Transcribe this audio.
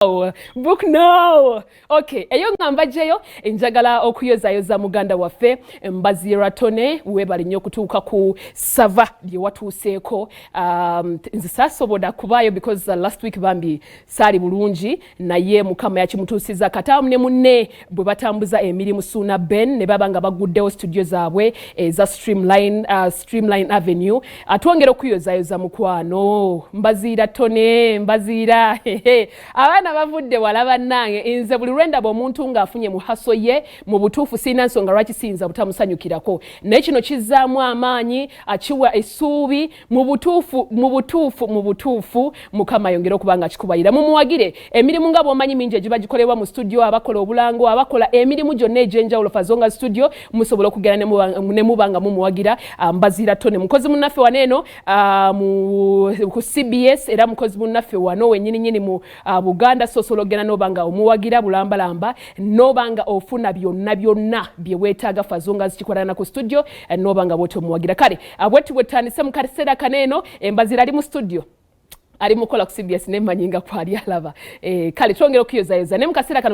Book no. Okay, eyo ngamba jeyo njagala okuyozayoza muganda waffe Mbazira Tone webali nnyo kutuuka ku sava lye watuuseeko. Nze saasobola kubaayo because last week bambi saali bulungi naye mukama yakimutuusiza kataamu ne munne bwe batambuza emirimu Suna Ben ne baba nga baguddewo studio zaabwe eza Streamline Avenue. Atwongera okuyozayoza mukwano Mbazira Tone Mbazira abana bavudde walaba nange nze buli lwenda omuntu ng'afunye muhaso ye mu butuufu sina nsonga lwaki siyinza butamusanyukirako naye kino kizzaamu amaanyi akiwa essuubi mu butuufu mukama yongera okuba nga kikubayira mumuwagire emirimu nga bw'omanyi mingi egiba gikolebwa mu studio abakola obulango abakola emirimu gyonna egy'enjawulo fazonga studio musobola okugenda ne muba nga mumuwagira Mbazira Tone mukozi munnaffe waneeno ku CBS era mukozi munnaffe wano wennyini mu Buganda sosologena nobanga omuwagira bulambalamba nobanga ofuna byonna bye weetaaga fazonga zikikolana ku studio nobanga bw'otyo omuwagira kale abwetu bwetandise mu kaseera kaneeno Mbazira ali mu studio ali mukola ku CBS ne manyinga kwali alaba kale twongera okuyozayoza ne mu kaseera